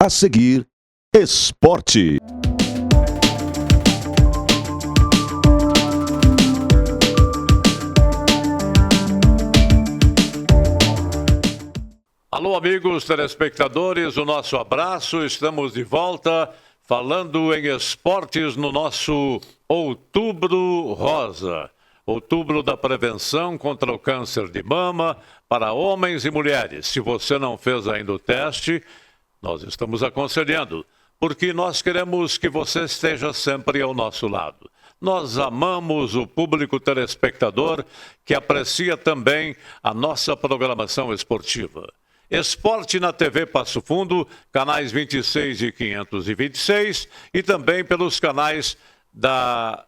A seguir, esporte. Alô, amigos telespectadores, o nosso abraço. Estamos de volta falando em esportes no nosso Outubro Rosa. Outubro da prevenção contra o câncer de mama para homens e mulheres. Se você não fez ainda o teste, nós estamos aconselhando, porque nós queremos que você esteja sempre ao nosso lado. Nós amamos o público telespectador que aprecia também a nossa programação esportiva. Esporte na TV Passo Fundo, canais 26 e 526 e também pelos canais da...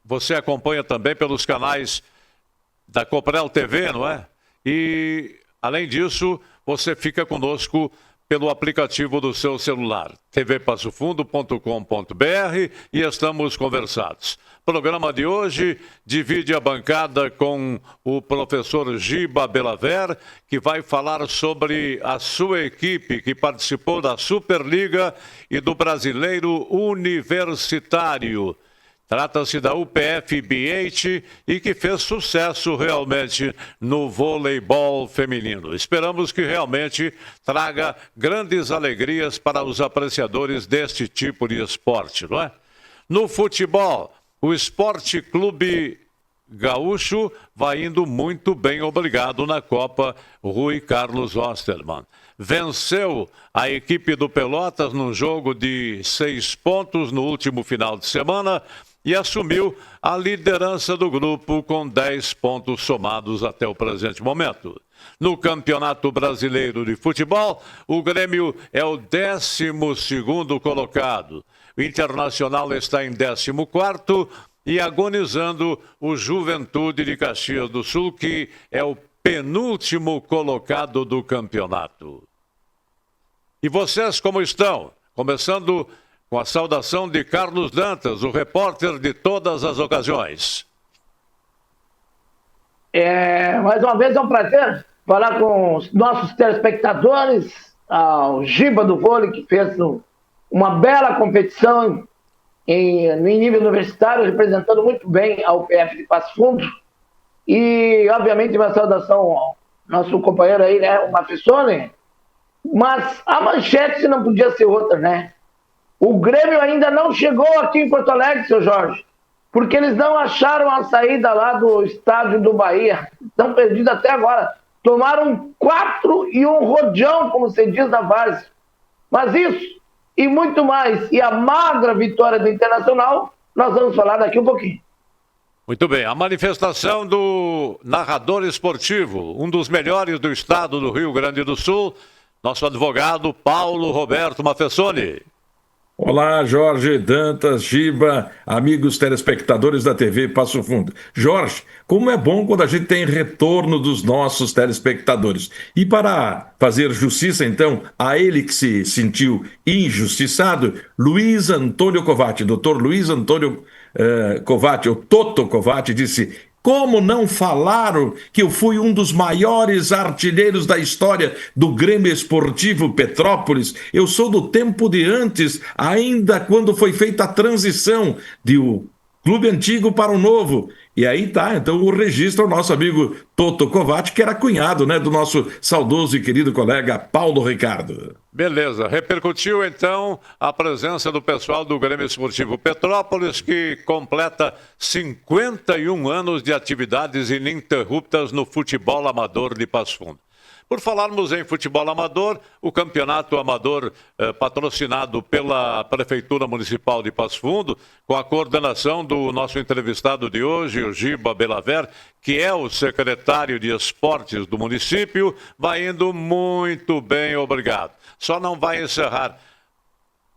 Você acompanha também pelos canais da Coprel TV, não é? E, além disso, você fica conosco pelo aplicativo do seu celular, tvpassofundo.com.br, e estamos conversados. Programa de hoje divide a bancada com o professor Giba Belaver, que vai falar sobre a sua equipe que participou da Superliga e do Brasileiro Universitário. Trata-se da UPF-BH e que fez sucesso realmente no voleibol feminino. Esperamos que realmente traga grandes alegrias para os apreciadores deste tipo de esporte, não é? No futebol, o Esporte Clube Gaúcho vai indo muito bem, obrigado, na Copa Rui Carlos Osterman. Venceu a equipe do Pelotas num jogo de 6 pontos no último final de semana e assumiu a liderança do grupo com 10 pontos somados até o presente momento. No Campeonato Brasileiro de Futebol, o Grêmio é o 12º colocado. O Internacional está em 14º e agonizando o Juventude de Caxias do Sul, que é o penúltimo colocado do campeonato. E vocês como estão? Começando com a saudação de Carlos Dantas, o repórter de todas as ocasiões. Mais uma vez é um prazer falar com os nossos telespectadores, ao Giba do vôlei, que fez uma bela competição em nível universitário, representando muito bem a UPF de Passo Fundo. E, obviamente, uma saudação ao nosso companheiro aí, né, o Mafissone. Mas a manchete não podia ser outra, né? O Grêmio ainda não chegou aqui em Porto Alegre, seu Jorge, porque eles não acharam a saída lá do estádio do Bahia. Estão perdidos até agora. Tomaram 4 e um rodeão, como se diz na várzea. Mas isso e muito mais, e a magra vitória do Internacional, nós vamos falar daqui um pouquinho. Muito bem, a manifestação do narrador esportivo, um dos melhores do estado do Rio Grande do Sul, nosso advogado Paulo Roberto Mafessoni. Olá, Jorge, Dantas, Giba, amigos telespectadores da TV Passo Fundo. Jorge, como é bom quando a gente tem retorno dos nossos telespectadores. E para fazer justiça, então, a ele que se sentiu injustiçado, Luiz Antônio Covatti, doutor Luiz Antônio Covatti, o Toto Covatti, disse: como não falaram que eu fui um dos maiores artilheiros da história do Grêmio Esportivo Petrópolis? Eu sou do tempo de antes, ainda quando foi feita a transição do clube antigo para o novo. E aí tá, então o registro ao nosso amigo Toto Covatti, que era cunhado, né, do nosso saudoso e querido colega Paulo Ricardo. Beleza, repercutiu então a presença do pessoal do Grêmio Esportivo Petrópolis, que completa 51 anos de atividades ininterruptas no futebol amador de Passo Fundo. Por falarmos em futebol amador, o campeonato amador patrocinado pela Prefeitura Municipal de Passo Fundo, com a coordenação do nosso entrevistado de hoje, o Giba Belaver, que é o secretário de esportes do município, vai indo muito bem, obrigado. Só não vai encerrar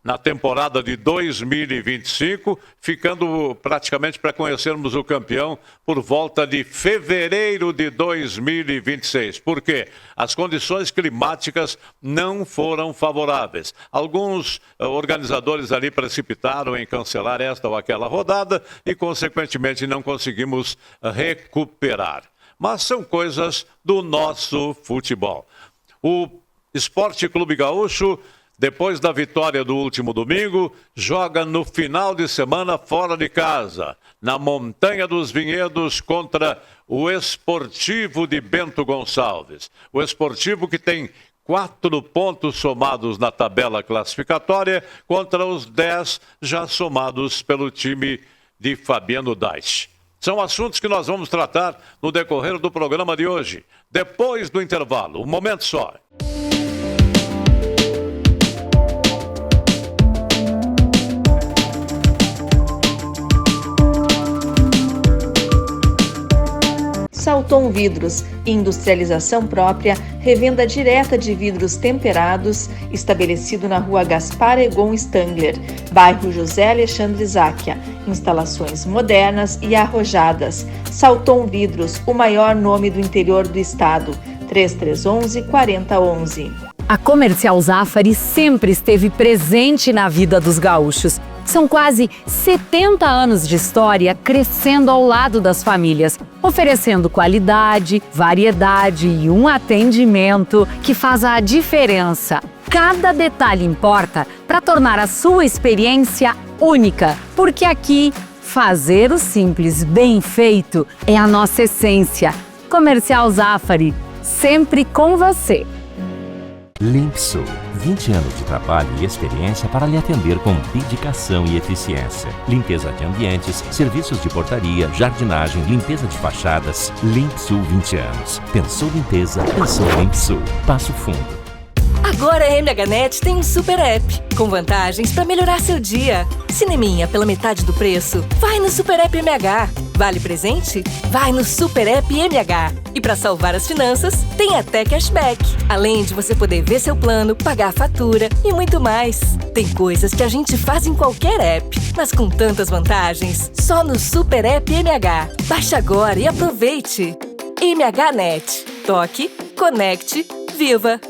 na temporada de 2025, ficando praticamente para conhecermos o campeão por volta de fevereiro de 2026. Por quê? As condições climáticas não foram favoráveis. Alguns organizadores ali precipitaram em cancelar esta ou aquela rodada e, consequentemente, não conseguimos recuperar. Mas são coisas do nosso futebol. O Esporte Clube Gaúcho depois da vitória do último domingo, joga no final de semana fora de casa, na Montanha dos Vinhedos contra o Esportivo de Bento Gonçalves. O Esportivo que tem 4 pontos somados na tabela classificatória contra os 10 já somados pelo time de Fabiano Dais. São assuntos que nós vamos tratar no decorrer do programa de hoje, depois do intervalo. Um momento só. Salton Vidros, industrialização própria, revenda direta de vidros temperados, estabelecido na rua Gaspar Egon Stangler, bairro José Alexandre Záquia. Instalações modernas e arrojadas. Salton Vidros, o maior nome do interior do estado. 3311-4011. A Comercial Zafari sempre esteve presente na vida dos gaúchos. São quase 70 anos de história crescendo ao lado das famílias, oferecendo qualidade, variedade e um atendimento que faz a diferença. Cada detalhe importa para tornar a sua experiência única, porque aqui, fazer o simples bem feito é a nossa essência. Comercial Zafari, sempre com você. Limpsul, 20 anos de trabalho e experiência para lhe atender com dedicação e eficiência. Limpeza de ambientes, serviços de portaria, jardinagem, limpeza de fachadas. Limpsul 20 anos. Pensou limpeza, pensou Limpsul. Passo Fundo. Agora a MHNet tem um super app, com vantagens para melhorar seu dia. Cineminha pela metade do preço? Vai no Super App MH. Vale presente? Vai no Super App MH. E para salvar as finanças, tem até cashback. Além de você poder ver seu plano, pagar a fatura e muito mais. Tem coisas que a gente faz em qualquer app, mas com tantas vantagens, só no Super App MH. Baixe agora e aproveite. MHNet. Toque, conecte, viva!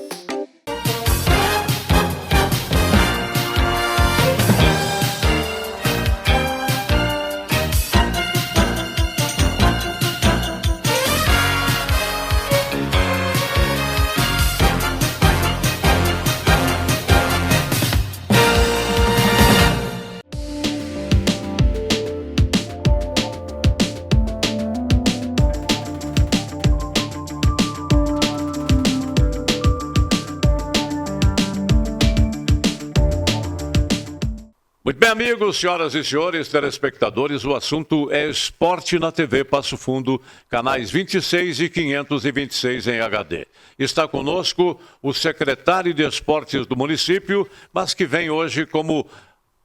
Muito bem, amigos, senhoras e senhores, telespectadores, o assunto é Esporte na TV Passo Fundo, canais 26 e 526 em HD. Está conosco o secretário de Esportes do município, mas que vem hoje como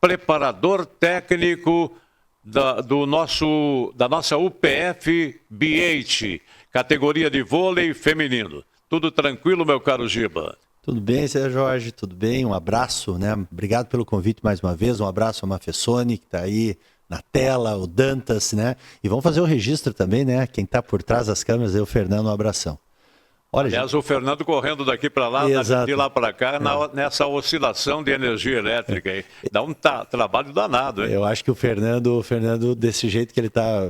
preparador técnico da nossa UPF BH, categoria de vôlei feminino. Tudo tranquilo, meu caro Giba? Tudo bem, Sérgio Jorge, tudo bem, um abraço, né? Obrigado pelo convite mais uma vez, um abraço ao Mafessoni, que está aí na tela, o Dantas, né? E vamos fazer o registro também, né? Quem está por trás das câmeras é o Fernando, um abração. Olha, aliás, o Fernando correndo daqui para lá, de lá para cá, nessa oscilação de energia elétrica aí. Dá um trabalho danado, hein? Eu acho que o Fernando, desse jeito que ele está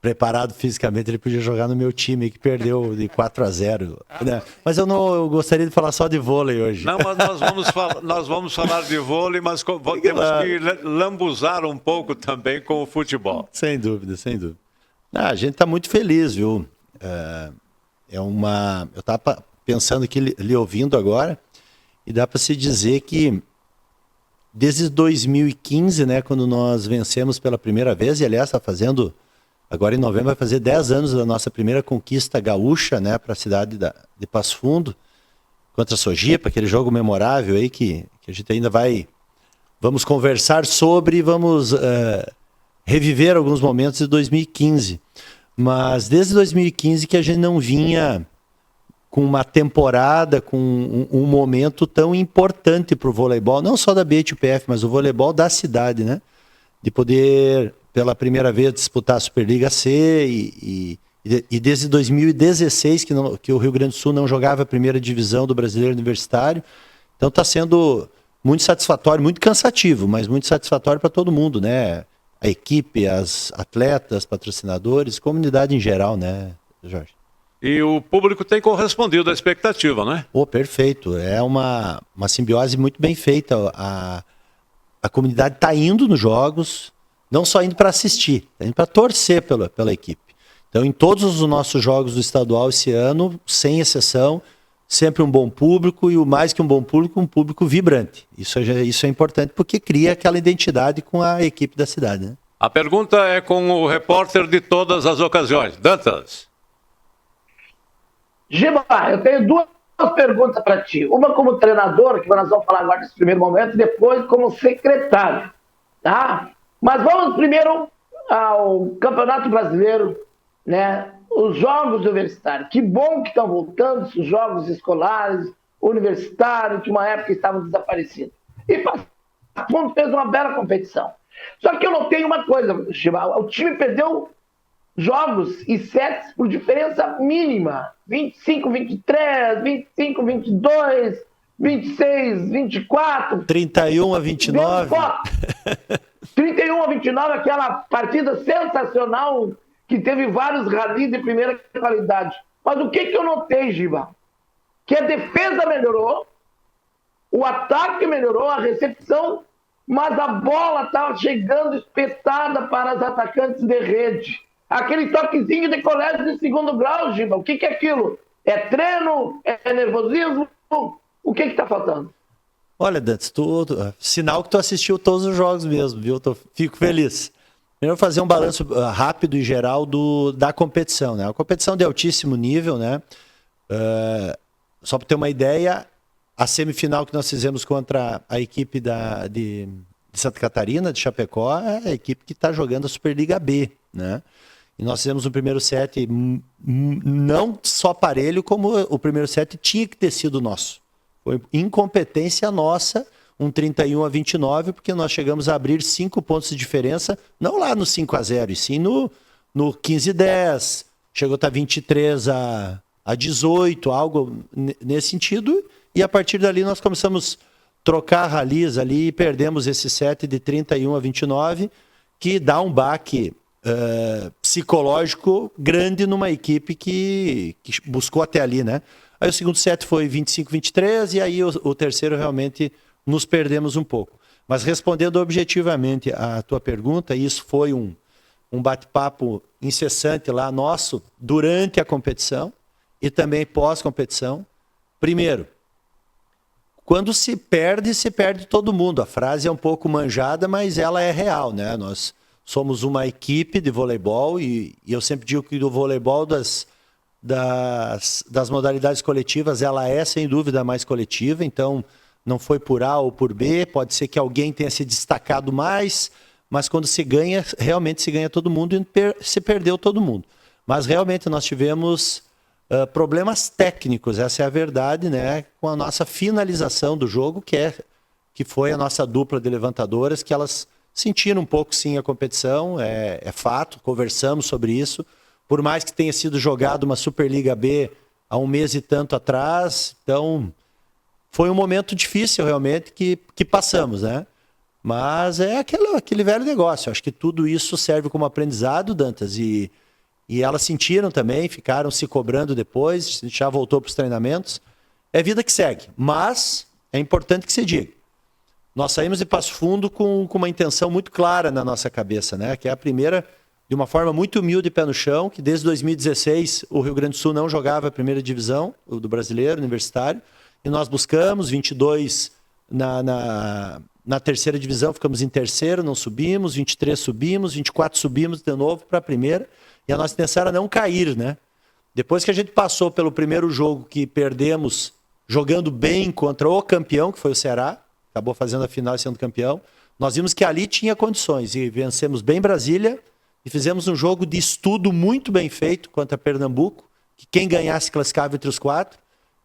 preparado fisicamente, ele podia jogar no meu time, que perdeu de 4-0. Né? Mas eu gostaria de falar só de vôlei hoje. Não, mas nós vamos falar de vôlei, mas temos que lambuzar um pouco também com o futebol. Sem dúvida, sem dúvida. A gente está muito feliz, viu? Eu estava pensando aqui, lhe ouvindo agora, e dá para se dizer que desde 2015, né, quando nós vencemos pela primeira vez, e aliás está fazendo... Agora em novembro vai fazer 10 anos da nossa primeira conquista gaúcha, né, para a cidade de Passo Fundo, contra a Sojipa, aquele jogo memorável aí que a gente ainda vamos conversar sobre e vamos reviver alguns momentos de 2015. Mas desde 2015 que a gente não vinha com uma temporada, com um momento tão importante para o voleibol, não só da BHPF, mas o voleibol da cidade, né, de poder... pela primeira vez disputar a Superliga C e desde 2016 que o Rio Grande do Sul não jogava a primeira divisão do Brasileiro Universitário. Então está sendo muito satisfatório, muito cansativo, mas muito satisfatório para todo mundo, né? A equipe, as atletas, patrocinadores, comunidade em geral, né, Jorge? e o público tem correspondido à expectativa, né? Perfeito. É uma simbiose muito bem feita. A comunidade está indo nos jogos, não só indo para assistir, está indo para torcer pela equipe. Então, em todos os nossos jogos do estadual esse ano, sem exceção, sempre um bom público e, o mais que um bom público, um público vibrante. Isso é importante porque cria aquela identidade com a equipe da cidade, né? A pergunta é com o repórter de todas as ocasiões, Dantas. Giba, eu tenho duas perguntas para ti. Uma como treinador, que nós vamos falar agora nesse primeiro momento, e depois como secretário. Tá? Mas vamos primeiro ao Campeonato Brasileiro, né? Os jogos universitários. Que bom que estão voltando, os jogos escolares, universitários, que uma época estavam desaparecidos. E Passo Fundo fez uma bela competição. Só que eu notei uma coisa, Giba, o time perdeu jogos e sets por diferença mínima. 25, 23, 25, 22, 26, 24. 31 a 29. 31 a 29, aquela partida sensacional que teve vários ralis de primeira qualidade. Mas o que eu notei, Giba? Que a defesa melhorou, o ataque melhorou, a recepção, mas a bola estava chegando espetada para os atacantes de rede. Aquele toquezinho de colégio de segundo grau, Giba, o que é aquilo? É treino? É nervosismo? O que está faltando? Olha, Dantas, sinal que tu assistiu todos os jogos mesmo, viu? Fico feliz. Primeiro fazer um balanço rápido e geral da competição, né? A competição de altíssimo nível, né? Só para ter uma ideia, a semifinal que nós fizemos contra a equipe de Santa Catarina, de Chapecó, é a equipe que está jogando a Superliga B, né? E nós fizemos um primeiro set não só parelho, como o primeiro set tinha que ter sido nosso. Foi incompetência nossa, um 31 a 29, porque nós chegamos a abrir 5 pontos de diferença, não lá no 5-0, e sim no 15-10, chegou a estar 23 a 18, algo nesse sentido, e a partir dali nós começamos a trocar ralis ali e perdemos esse set de 31 a 29, que dá um baque psicológico grande numa equipe que buscou até ali, né? Aí o segundo set foi 25-23 e aí o terceiro realmente nos perdemos um pouco. Mas respondendo objetivamente à tua pergunta, isso foi um bate-papo incessante lá nosso durante a competição e também pós-competição. Primeiro, quando se perde todo mundo. A frase é um pouco manjada, mas ela é real, né? Nós somos uma equipe de voleibol e eu sempre digo que do voleibol das modalidades coletivas, ela é sem dúvida a mais coletiva, então não foi por A ou por B, pode ser que alguém tenha se destacado mais, mas quando se ganha, realmente se ganha todo mundo e se perdeu todo mundo. Mas realmente nós tivemos problemas técnicos, essa é a verdade, né? Com a nossa finalização do jogo, que foi a nossa dupla de levantadoras, que elas sentiram um pouco sim a competição, é fato, conversamos sobre isso. Por mais que tenha sido jogado uma Superliga B há um mês e tanto atrás, então foi um momento difícil realmente que passamos, né? Mas é aquele velho negócio. Acho que tudo isso serve como aprendizado, Dantas, e elas sentiram também, ficaram se cobrando depois, já voltou para os treinamentos. É vida que segue, mas é importante que se diga. Nós saímos de Passo Fundo com uma intenção muito clara na nossa cabeça, né? Que é a primeira, de uma forma muito humilde e pé no chão, que desde 2016 o Rio Grande do Sul não jogava a primeira divisão do brasileiro, universitário, e nós buscamos 22 na terceira divisão, ficamos em terceiro, não subimos, 23 subimos, 24 subimos de novo para a primeira, e a nossa intenção era não cair, né? Depois que a gente passou pelo primeiro jogo que perdemos jogando bem contra o campeão, que foi o Ceará, acabou fazendo a final e sendo campeão, nós vimos que ali tinha condições, e vencemos bem Brasília, e fizemos um jogo de estudo muito bem feito contra Pernambuco, que quem ganhasse classificava entre os 4,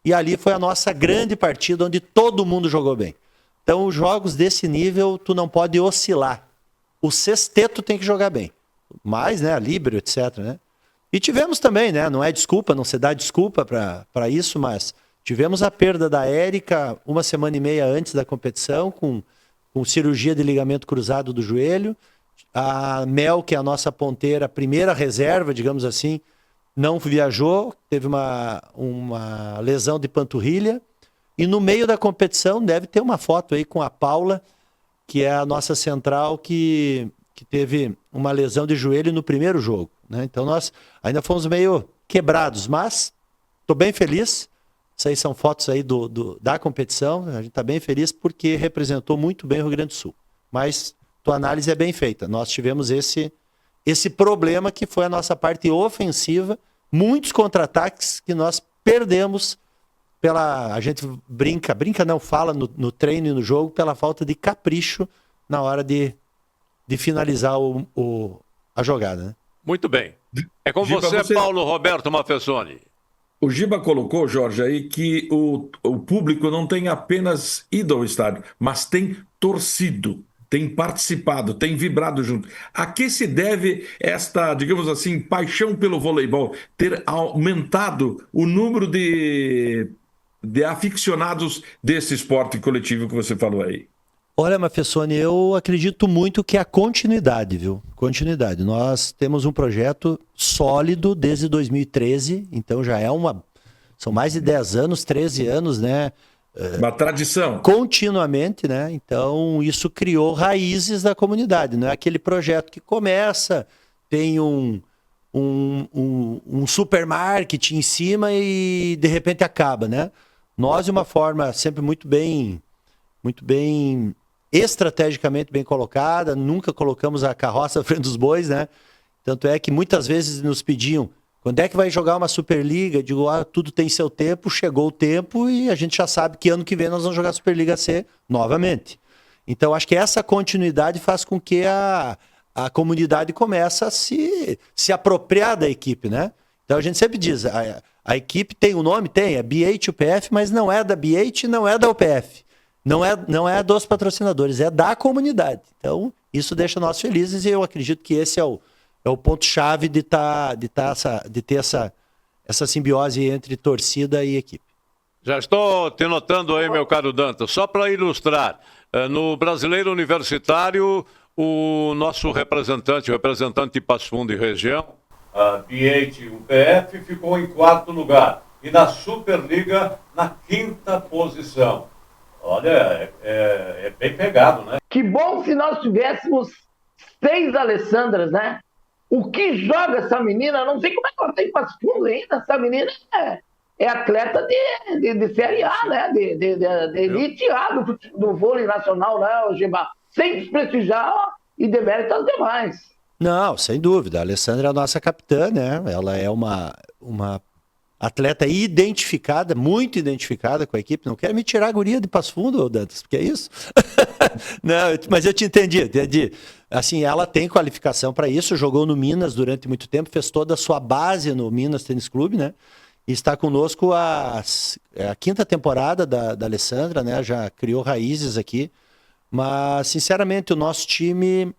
e ali foi a nossa grande partida, onde todo mundo jogou bem. Então, os jogos desse nível, tu não pode oscilar. O sexteto tem que jogar bem. Mais, né, a líbero, etc, né? E tivemos também, né, não é desculpa, não se dá desculpa para isso, mas tivemos a perda da Érica 1 semana e meia antes da competição, com cirurgia de ligamento cruzado do joelho. A Mel, que é a nossa ponteira, primeira reserva, digamos assim, não viajou, teve uma lesão de panturrilha. E no meio da competição deve ter uma foto aí com a Paula, que é a nossa central, que teve uma lesão de joelho no primeiro jogo, né? Então nós ainda fomos meio quebrados, mas estou bem feliz. Essas aí são fotos aí da competição. A gente está bem feliz porque representou muito bem o Rio Grande do Sul. Mas tua análise é bem feita. Nós tivemos esse problema que foi a nossa parte ofensiva, muitos contra-ataques que nós perdemos a gente brinca não, fala no treino e no jogo, pela falta de capricho na hora de finalizar a jogada, né? Muito bem. É com Giba, você, Paulo Roberto Mafessoni. O Giba colocou, Jorge, aí que o público não tem apenas ido ao estádio, mas tem torcido, tem participado, tem vibrado junto. A que se deve esta, digamos assim, paixão pelo voleibol ter aumentado o número de aficionados desse esporte coletivo que você falou aí? Olha, Mafessoni, eu acredito muito que é a continuidade, viu? Continuidade. Nós temos um projeto sólido desde 2013, então já são mais de 10 anos, 13 anos, né? Uma tradição. Continuamente, né? Então isso criou raízes da comunidade, não é aquele projeto que começa, tem um supermarket em cima e de repente acaba, né? Nós, de uma forma sempre muito bem estrategicamente bem colocada, nunca colocamos a carroça à frente dos bois, né? Tanto é que muitas vezes nos pediam, quando é que vai jogar uma Superliga? Eu digo, tudo tem seu tempo, chegou o tempo e a gente já sabe que ano que vem nós vamos jogar a Superliga C novamente. Então acho que essa continuidade faz com que a comunidade comece a se apropriar da equipe, né? Então a gente sempre diz, a equipe tem um nome? Tem, é BH UPF, mas não é da BH, não é da UPF. Não é dos patrocinadores, é da comunidade. Então, isso deixa nós felizes e eu acredito que esse é o ponto-chave de ter essa simbiose entre torcida e equipe. Já estou te notando aí, meu caro Dantas. Só para ilustrar, no Brasileiro Universitário, o nosso representante de Passo Fundo e região, a BH UPF, ficou em 4º lugar. E na Superliga, na 5ª posição. Olha, é bem pegado, né? Que bom se nós tivéssemos 6 Alessandras, né? O que joga essa menina? Não sei como é que ela tem Passo Fundo ainda. Essa menina é atleta de Série A, né? De elite A do vôlei nacional, né, Giba? Sem desprestigiar e demérito aos demais. Não, sem dúvida. A Alessandra é a nossa capitã, né? Ela é uma atleta identificada, muito identificada com a equipe. Não quero me tirar a guria de Passo Fundo, Dantas, porque é isso? Não, mas eu te entendi. Assim, ela tem qualificação para isso, jogou no Minas durante muito tempo, fez toda a sua base no Minas Tênis Clube, né? E está conosco a 5ª temporada da Alessandra, né? Já criou raízes aqui. Mas, sinceramente, o nosso time,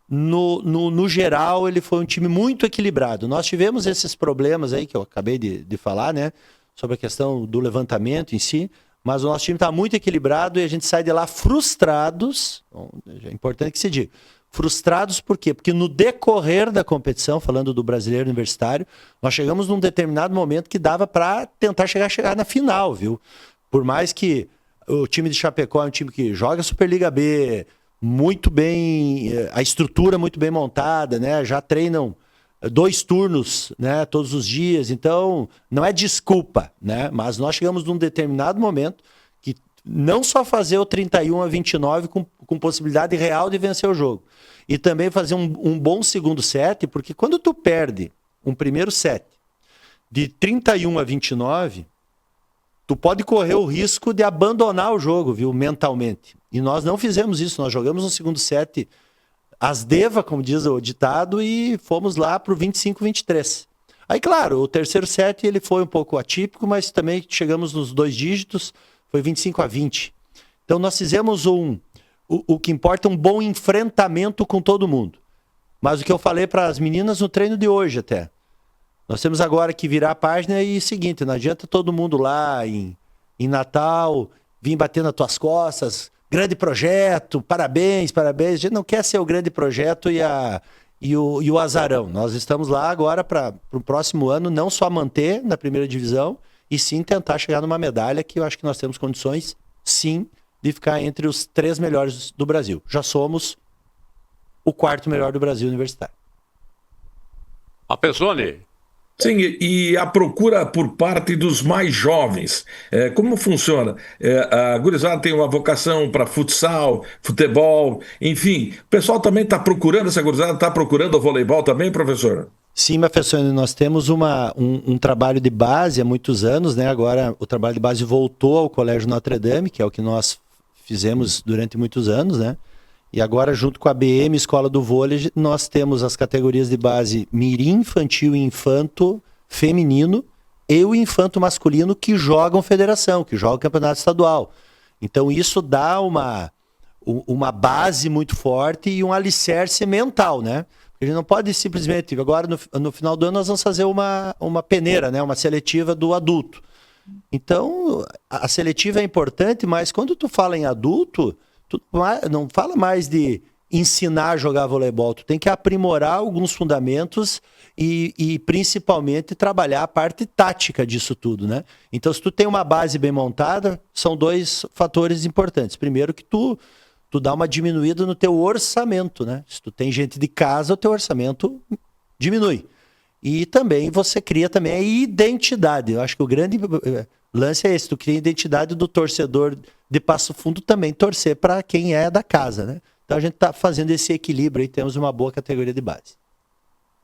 no geral, ele foi um time muito equilibrado. Nós tivemos esses problemas aí que eu acabei de falar, né? Sobre a questão do levantamento em si, mas o nosso time está muito equilibrado e a gente sai de lá frustrados. Bom, é importante que se diga. Frustrados por quê? Porque no decorrer da competição, falando do Brasileiro Universitário, nós chegamos num determinado momento que dava para tentar chegar na final, viu? Por mais que o time de Chapecó é um time que joga Superliga B, muito bem, a estrutura muito bem montada, né? Já treinam 2 turnos, né? Todos os dias, então não é desculpa, né? Mas nós chegamos num determinado momento que não só fazer o 31-29 com possibilidade real de vencer o jogo, e também fazer um bom segundo set, porque quando tu perde um primeiro set de 31-29, tu pode correr o risco de abandonar o jogo, viu, mentalmente. E nós não fizemos isso, nós jogamos no segundo set as deva, como diz o ditado, e fomos lá pro 25-23. Aí, claro, o terceiro set ele foi um pouco atípico, mas também chegamos nos 2 dígitos, foi 25-20. Então nós fizemos o que importa, um bom enfrentamento com todo mundo. Mas o que eu falei para as meninas no treino de hoje até, nós temos agora que virar a página e seguinte, não adianta todo mundo lá em Natal vir bater nas tuas costas, grande projeto, parabéns, a gente não quer ser o grande projeto e e o azarão. Nós estamos lá agora para o próximo ano não só manter na primeira divisão, e sim tentar chegar numa medalha que eu acho que nós temos condições, sim, de ficar entre os 3 melhores do Brasil. Já somos o 4º melhor do Brasil universitário. A Pessoni. Sim, e a procura por parte dos mais jovens, como funciona? A gurizada tem uma vocação para futsal, futebol, enfim, o pessoal também está procurando, essa gurizada está procurando o voleibol também, professor? Sim, professor, nós temos um trabalho de base há muitos anos, né? Agora o trabalho de base voltou ao Colégio Notre Dame, que é o que nós fizemos durante muitos anos, né? E agora, junto com a BM, Escola do Vôlei, nós temos as categorias de base mirim, infantil e infanto feminino e o infanto masculino que jogam federação, que jogam campeonato estadual. Então isso dá uma base muito forte e um alicerce mental, né? A gente não pode simplesmente... Agora, no final do ano, nós vamos fazer uma peneira, né? Uma seletiva do adulto. Então, a seletiva é importante, mas quando tu fala em adulto... Tu não fala mais de ensinar a jogar voleibol, tu tem que aprimorar alguns fundamentos e principalmente trabalhar a parte tática disso tudo, né? Então, se tu tem uma base bem montada, são 2 fatores importantes. Primeiro que tu dá uma diminuída no teu orçamento, né? Se tu tem gente de casa, o teu orçamento diminui. E também você cria também a identidade. Eu acho que o grande lance é esse, tu cria a identidade do torcedor de Passo Fundo também torcer para quem é da casa, né? Então a gente está fazendo esse equilíbrio e temos uma boa categoria de base.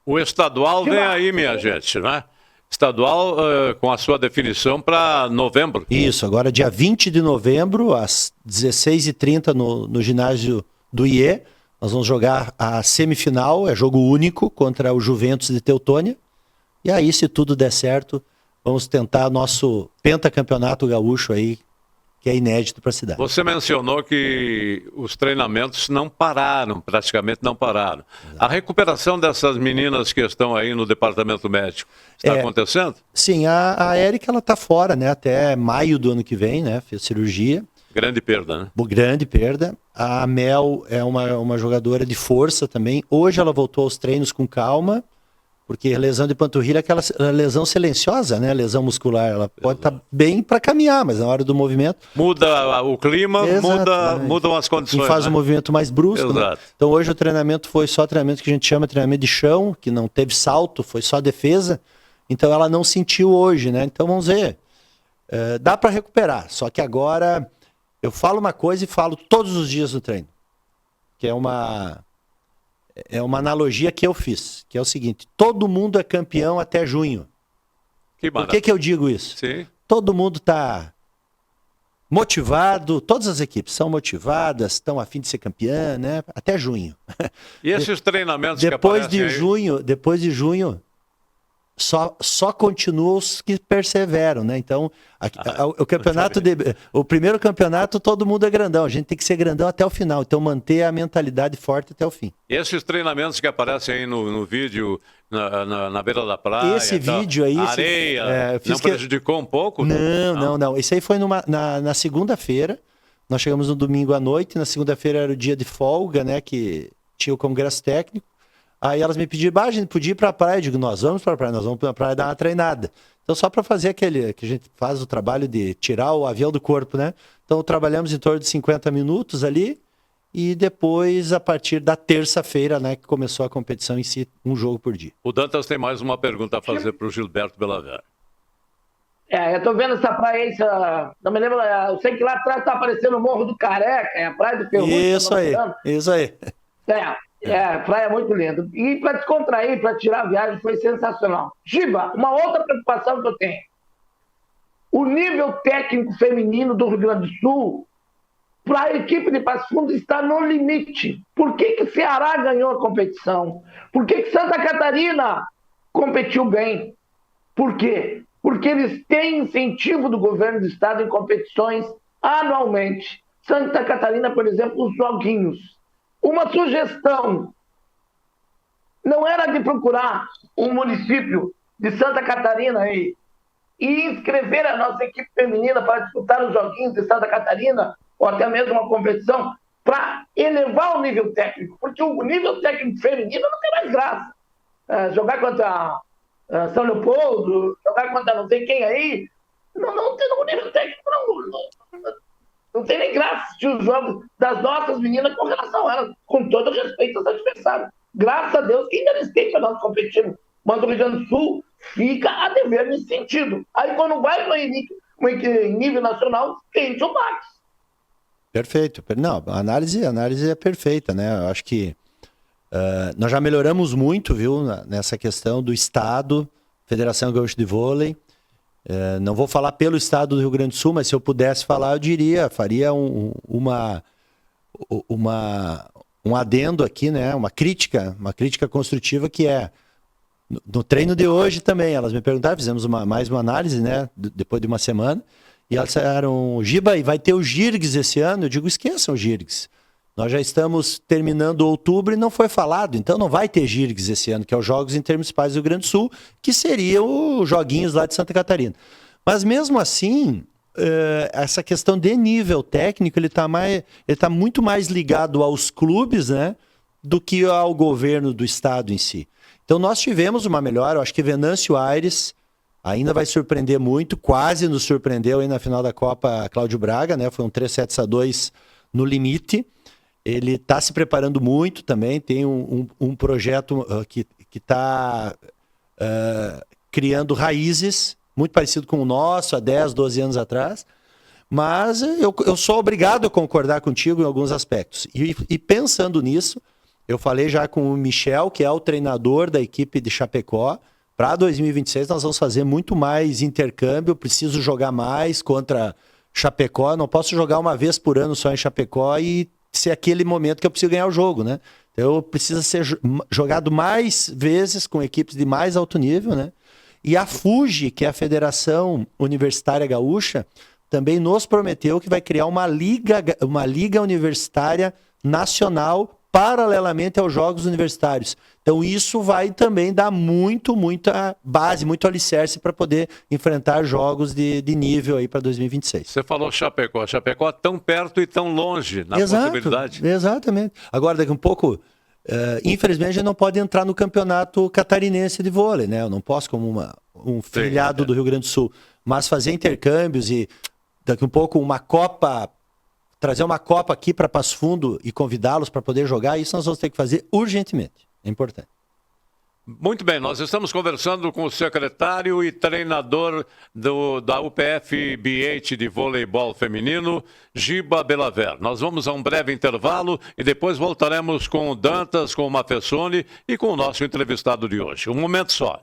O estadual vem aí, minha gente, né? Estadual com a sua definição para novembro. Isso, agora dia 20 de novembro, às 16h30 no ginásio do IE, nós vamos jogar a semifinal, é jogo único contra o Juventus de Teutônia. E aí, se tudo der certo, vamos tentar nosso pentacampeonato gaúcho aí, que é inédito para a cidade. Você mencionou que os treinamentos não pararam, praticamente não pararam. Exato. A recuperação dessas meninas que estão aí no departamento médico está acontecendo? Sim, a Érica ela está fora, né? Até maio do ano que vem, né? Fez cirurgia. Grande perda, né? Grande perda. A Mel é uma jogadora de força também. Hoje ela voltou aos treinos com calma. Porque lesão de panturrilha é aquela lesão silenciosa, né? Lesão muscular. Ela pode estar bem para caminhar, mas na hora do movimento... Muda o clima, mudam as condições. E faz um movimento mais brusco. Exato. Né? Então hoje o treinamento foi só treinamento que a gente chama de treinamento de chão, que não teve salto, foi só defesa. Então ela não sentiu hoje, né? Então vamos ver. Dá para recuperar. Só que agora eu falo uma coisa e falo todos os dias no treino. Que é uma analogia que eu fiz, que é o seguinte: todo mundo é campeão até junho. Por que eu digo isso? Sim. Todo mundo está motivado, todas as equipes são motivadas, estão a fim de ser campeã, né? Até junho. E esses treinamentos depois que aparecem depois de junho, só continuam os que perseveram, né? Então, o campeonato o primeiro campeonato todo mundo é grandão, a gente tem que ser grandão até o final, então manter a mentalidade forte até o fim. E esses treinamentos que aparecem aí no vídeo, na beira da praia, esse vídeo aí, areia, não prejudicou um pouco? Não. Esse aí foi na segunda-feira, nós chegamos no domingo à noite, na segunda-feira era o dia de folga, né? Que tinha o congresso técnico. Aí elas me pediram, a gente podia ir para a praia. Eu digo, nós vamos para a praia, nós vamos para a praia dar uma treinada. Então só para fazer aquele que a gente faz o trabalho de tirar o avião do corpo, né? Então trabalhamos em torno de 50 minutos ali e depois a partir da terça-feira, né, que começou a competição em si, um jogo por dia. O Dantas tem mais uma pergunta a fazer para o Gilberto Belaver. Eu tô vendo essa praia aí, não me lembro, eu sei que lá atrás tá aparecendo o Morro do Careca, é a Praia do Ferrugem. Isso aí. A praia é muito linda. E para descontrair, para tirar a viagem, foi sensacional. Giba, uma outra preocupação que eu tenho. O nível técnico feminino do Rio Grande do Sul, para a equipe de Passo Fundo, está no limite. Por que o Ceará ganhou a competição? Por que Santa Catarina competiu bem? Por quê? Porque eles têm incentivo do governo do estado em competições anualmente. Santa Catarina, por exemplo, os joguinhos. Uma sugestão não era de procurar um município de Santa Catarina aí e inscrever a nossa equipe feminina para disputar os joguinhos de Santa Catarina ou até mesmo uma competição para elevar o nível técnico, porque o nível técnico feminino não tem mais graça. Jogar contra São Leopoldo, jogar contra não sei quem aí, não tem o nível técnico, não tem nem graça assistir os jogos das nossas meninas com relação a elas, com todo respeito aos adversários. Graças a Deus que ainda eles têm para nós competirmos. Mas o Rio Grande do Sul fica a dever nesse sentido. Aí quando vai para em nível nacional, tem o Max. Perfeito. Não, a análise é perfeita, né? Eu acho que nós já melhoramos muito, viu, nessa questão do Estado, Federação Gaúcha de Vôlei. Não vou falar pelo Estado do Rio Grande do Sul, mas se eu pudesse falar, eu faria um adendo aqui, né? Uma crítica construtiva que é no treino de hoje também. Elas me perguntaram, fizemos mais uma análise, né? Depois de uma semana, e elas disseram: Giba, e vai ter o Girgs esse ano? Eu digo, esqueçam o Girgs. Nós já estamos terminando outubro e não foi falado, então não vai ter Girgs esse ano, que é os Jogos Intermunicipais do Rio Grande do Sul, que seriam os joguinhos lá de Santa Catarina. Mas mesmo assim, essa questão de nível técnico, ele tá muito mais ligado aos clubes, né, do que ao governo do estado em si. Então nós tivemos uma melhora, eu acho que Venâncio Aires ainda vai surpreender muito, quase nos surpreendeu aí na final da Copa Cláudio Braga, né, foi um 3-7-2 no limite. Ele está se preparando muito também, tem um projeto que está criando raízes, muito parecido com o nosso, há 10, 12 anos atrás, mas eu sou obrigado a concordar contigo em alguns aspectos. E pensando nisso, eu falei já com o Michel, que é o treinador da equipe de Chapecó. Para 2026 nós vamos fazer muito mais intercâmbio, preciso jogar mais contra Chapecó, não posso jogar uma vez por ano só em Chapecó e ser aquele momento que eu preciso ganhar o jogo, né? Então precisa ser jogado mais vezes com equipes de mais alto nível, né? E a FUGE, que é a Federação Universitária Gaúcha, também nos prometeu que vai criar uma liga universitária nacional paralelamente aos Jogos Universitários. Então isso vai também dar muita base, muito alicerce para poder enfrentar jogos de nível aí para 2026. Você falou Chapecó. Chapecó tão perto e tão longe na possibilidade. Exatamente. Agora, daqui um pouco, infelizmente, a gente não pode entrar no campeonato catarinense de vôlei, né? Eu não posso, como um filiado do Rio Grande do Sul, mas fazer intercâmbios e daqui um pouco trazer uma Copa aqui para Passo Fundo e convidá-los para poder jogar, isso nós vamos ter que fazer urgentemente. É importante. Muito bem, nós estamos conversando com o secretário e treinador da UPF BH de voleibol feminino, Giba Belaver. Nós vamos a um breve intervalo e depois voltaremos com o Dantas, com o Mafessoni e com o nosso entrevistado de hoje. Um momento só.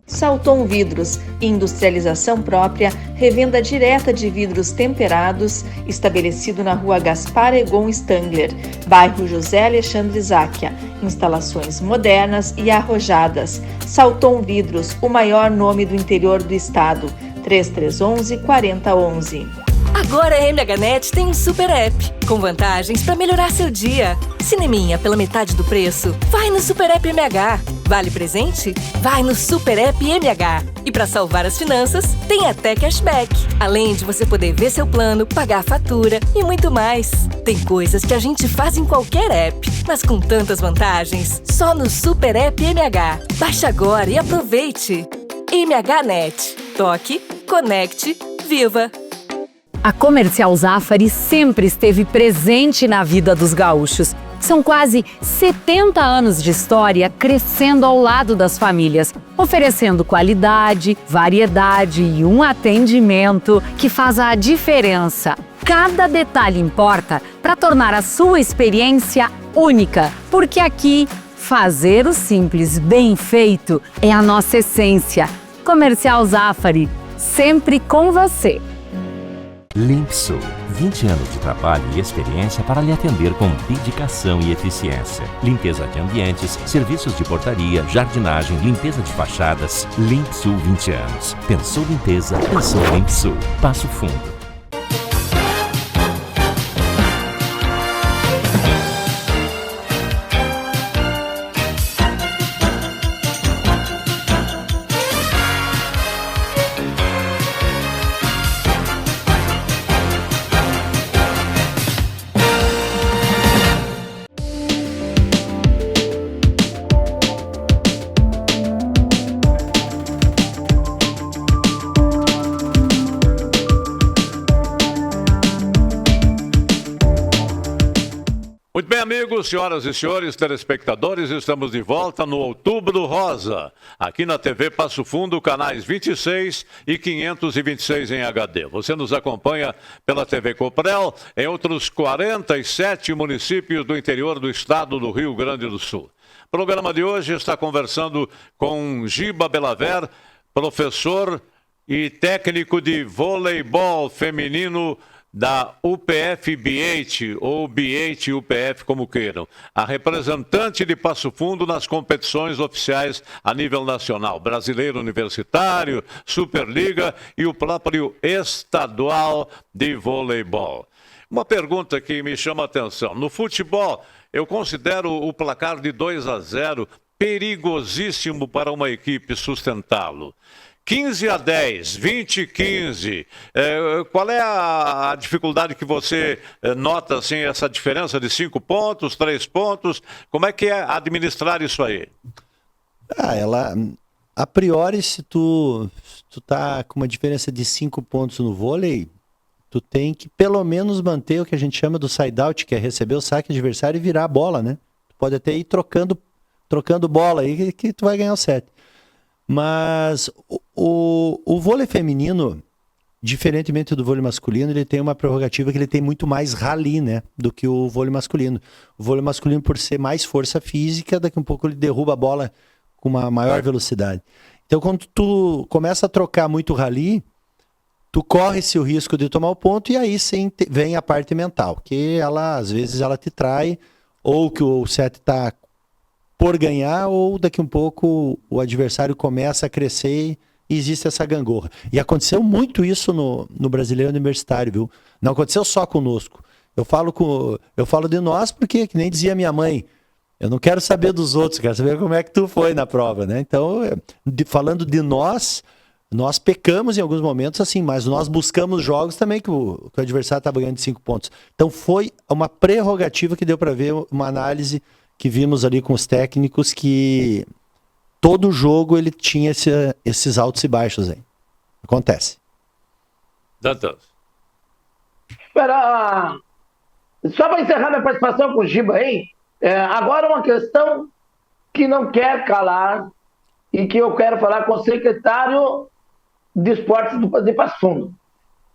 Salton Vidros, industrialização própria, revenda direta de vidros temperados, estabelecido na rua Gaspar Egon Stangler, bairro José Alexandre Záquia. Instalações modernas e arrojadas. Salton Vidros, o maior nome do interior do estado. 3311-4011. Agora a MHNet tem um super app, com vantagens para melhorar seu dia. Cineminha pela metade do preço? Vai no Super App MH. Vale presente? Vai no Super App MH. E para salvar as finanças, tem até cashback. Além de você poder ver seu plano, pagar a fatura e muito mais. Tem coisas que a gente faz em qualquer app, mas com tantas vantagens, só no Super App MH. Baixe agora e aproveite. MHNet. Toque, conecte, viva! A Comercial Zafari sempre esteve presente na vida dos gaúchos. São quase 70 anos de história crescendo ao lado das famílias, oferecendo qualidade, variedade e um atendimento que faz a diferença. Cada detalhe importa para tornar a sua experiência única, porque aqui, fazer o simples bem feito é a nossa essência. Comercial Zafari, sempre com você. Limpsul, 20 anos de trabalho e experiência para lhe atender com dedicação e eficiência. Limpeza de ambientes, serviços de portaria, jardinagem, limpeza de fachadas. Limpsul 20 anos. Pensou limpeza, pensou Limpsul. Passo Fundo. Muito bem, amigos, senhoras e senhores, telespectadores, estamos de volta no Outubro Rosa, aqui na TV Passo Fundo, canais 26 e 526 em HD. Você nos acompanha pela TV Coprel em outros 47 municípios do interior do estado do Rio Grande do Sul. O programa de hoje está conversando com Giba Belaver, professor e técnico de voleibol feminino da UPF BH, ou BH UPF, como queiram, a representante de Passo Fundo nas competições oficiais a nível nacional, Brasileiro Universitário, Superliga e o próprio estadual de voleibol. Uma pergunta que me chama a atenção. No futebol, eu considero o placar de 2-0 perigosíssimo para uma equipe sustentá-lo. 15-10, 20-15, qual é a dificuldade que você nota, assim, essa diferença de 5 pontos, 3 pontos? Como é que é administrar isso aí? A priori, se tu tá com uma diferença de 5 pontos no vôlei, tu tem que pelo menos manter o que a gente chama do side-out, que é receber o saque adversário e virar a bola, né? Tu pode até ir trocando bola aí que tu vai ganhar o set. Mas o vôlei feminino, diferentemente do vôlei masculino, ele tem uma prerrogativa que ele tem muito mais rally, né, do que o vôlei masculino. O vôlei masculino, por ser mais força física, daqui a um pouco ele derruba a bola com uma maior velocidade. Então, quando tu começa a trocar muito rally, tu corre-se o risco de tomar o ponto, e aí sim vem a parte mental, que ela, às vezes, ela te trai, ou que o set está por ganhar, ou daqui a um pouco o adversário começa a crescer e existe essa gangorra. E aconteceu muito isso no Brasileiro Universitário, viu? Não aconteceu só conosco. Eu falo de nós porque, que nem dizia minha mãe, eu não quero saber dos outros, quero saber como é que tu foi na prova, né? Então, falando de nós pecamos em alguns momentos, assim, mas nós buscamos jogos também que o adversário estava ganhando de 5 pontos. Então foi uma prerrogativa que deu para ver uma análise que vimos ali com os técnicos, que todo jogo ele tinha esses altos e baixos aí. Acontece. Dantas. Só para encerrar minha participação com o Giba aí, agora uma questão que não quer calar e que eu quero falar com o secretário de Esportes de Passo Fundo.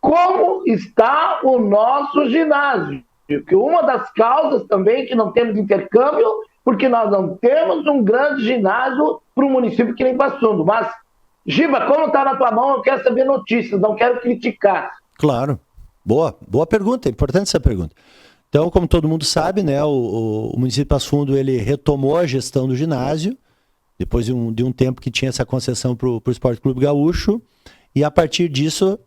Como está o nosso ginásio? Que uma das causas também que não temos intercâmbio, porque nós não temos um grande ginásio para um município que nem Passo Fundo. Mas, Giba, como está na tua mão, eu quero saber notícias, não quero criticar. Claro. Boa pergunta, é importante essa pergunta. Então, como todo mundo sabe, né, o município de Passo Fundo, ele retomou a gestão do ginásio, depois de um tempo que tinha essa concessão para o Esporte Clube Gaúcho, e a partir disso,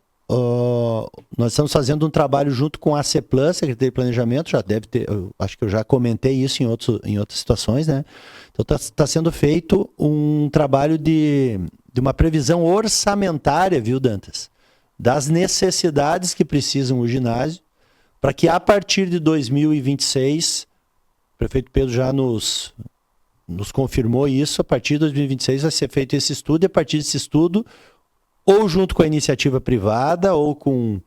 nós estamos fazendo um trabalho junto com a CEPLAN, Secretaria de Planejamento, já deve ter, acho que eu já comentei isso em outras situações, né? Então está sendo feito um trabalho de uma previsão orçamentária, viu, Dantas? Das necessidades que precisam o ginásio, para que a partir de 2026, o prefeito Pedro já nos confirmou isso, a partir de 2026 vai ser feito esse estudo, e a partir desse estudo, ou junto com a iniciativa privada, ou com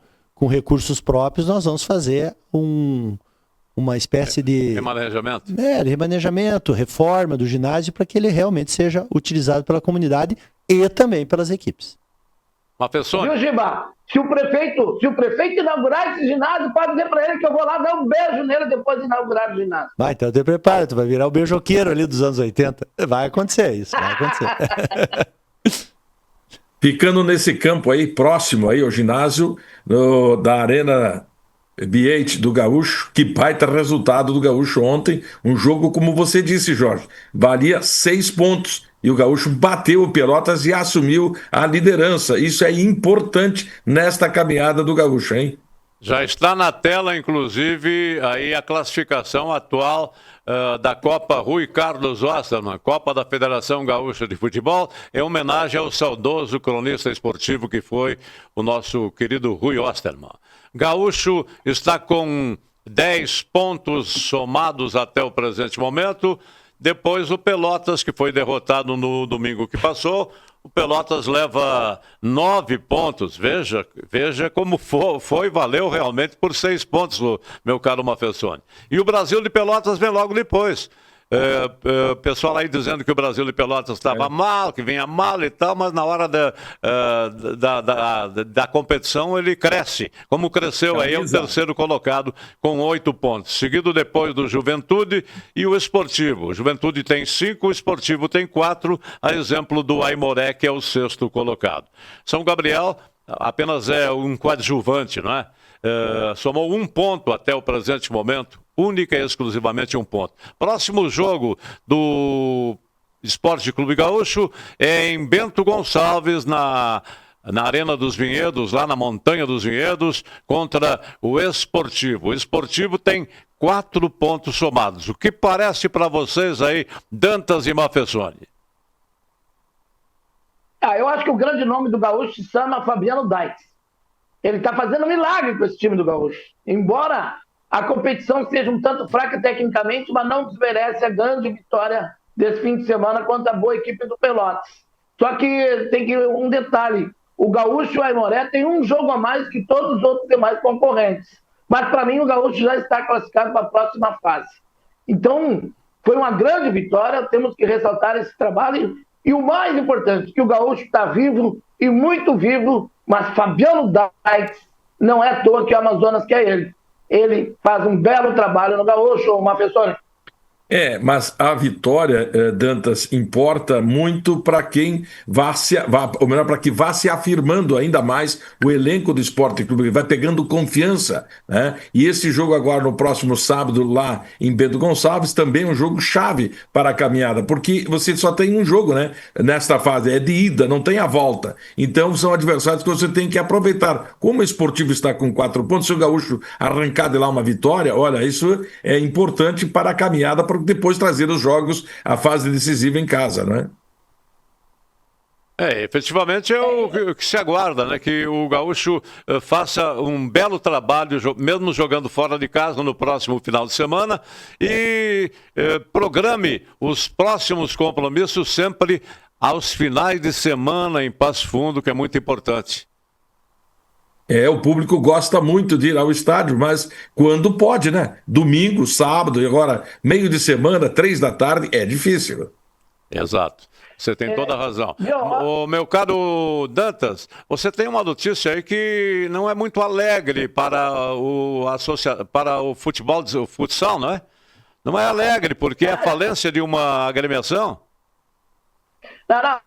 recursos próprios, nós vamos fazer uma espécie de remanejamento. De remanejamento, reforma do ginásio, para que ele realmente seja utilizado pela comunidade e também pelas equipes. Uma pessoa. Viu, Giba? Se o prefeito inaugurar esse ginásio, pode dizer para ele que eu vou lá dar um beijo nele depois de inaugurar o ginásio. Vai, então te prepara, tu vai virar o beijoqueiro ali dos anos 80. Vai acontecer isso, vai acontecer. Ficando nesse campo aí, próximo aí ao ginásio da Arena BH do Gaúcho, que baita resultado do Gaúcho ontem, um jogo, como você disse, Jorge, valia 6 pontos, e o Gaúcho bateu o Pelotas e assumiu a liderança. Isso é importante nesta caminhada do Gaúcho, hein? Já está na tela, inclusive, aí a classificação atual da Copa Rui Carlos Osterman, Copa da Federação Gaúcha de Futebol, em homenagem ao saudoso cronista esportivo que foi o nosso querido Rui Osterman. Gaúcho está com 10 pontos somados até o presente momento. Depois o Pelotas, que foi derrotado no domingo que passou. o Pelotas leva 9 pontos. Veja como valeu realmente por 6 pontos, meu caro Mafessoni. E o Brasil de Pelotas vem logo depois. O pessoal aí dizendo que o Brasil de Pelotas estava mal, que vinha mal e tal, mas na hora da competição ele cresce. Como cresceu aí, é o terceiro colocado com 8 pontos. Seguido depois do Juventude e o Esportivo. O Juventude tem 5, o Esportivo tem 4, a exemplo do Aimoré, que é o sexto colocado. São Gabriel apenas é um coadjuvante, não é? Somou 1 ponto até o presente momento, única e exclusivamente 1 ponto. Próximo jogo do Esporte Clube Gaúcho é em Bento Gonçalves, na Arena dos Vinhedos, lá na Montanha dos Vinhedos, contra o Esportivo. O Esportivo tem 4 pontos somados. O que parece para vocês aí, Dantas e Mafessoni? Eu acho que o grande nome do Gaúcho se chama Fabiano Dykes. Ele está fazendo um milagre com esse time do Gaúcho. Embora a competição seja um tanto fraca tecnicamente, mas não desmerece a grande vitória desse fim de semana contra a boa equipe do Pelotas. Só que tem um detalhe. O Gaúcho e o Aimoré tem um jogo a mais que todos os outros demais concorrentes. Mas para mim o Gaúcho já está classificado para a próxima fase. Então, foi uma grande vitória. Temos que ressaltar esse trabalho. E o mais importante, que o Gaúcho está vivo e muito vivo, mas Fabiano Dykes não é à toa que o Amazonas quer ele. Ele faz um belo trabalho no Gaúcho, Mafessoni. Mas a vitória, Dantas, importa muito para quem para que vá se afirmando ainda mais o elenco do Esporte Clube, vai pegando confiança, né? E esse jogo agora no próximo sábado lá em Bento Gonçalves também é um jogo chave para a caminhada, porque você só tem um jogo, né? Nesta fase, é de ida, não tem a volta. Então são adversários que você tem que aproveitar. Como o Esportivo está com 4 pontos, se o Gaúcho arrancar de lá uma vitória, olha, isso é importante para a caminhada, para depois trazer os jogos, a fase decisiva em casa, não é? Efetivamente é o que se aguarda, né? Que o Gaúcho faça um belo trabalho, mesmo jogando fora de casa no próximo final de semana, e programe os próximos compromissos sempre aos finais de semana em Passo Fundo, que é muito importante. O público gosta muito de ir ao estádio, mas quando pode, né? Domingo, sábado e agora meio de semana, 3 da tarde, é difícil. Exato. Você tem toda a razão. O meu caro Dantas, você tem uma notícia aí que não é muito alegre para o futebol, o futsal, não é? Não é alegre, porque é a falência de uma agremiação? Não.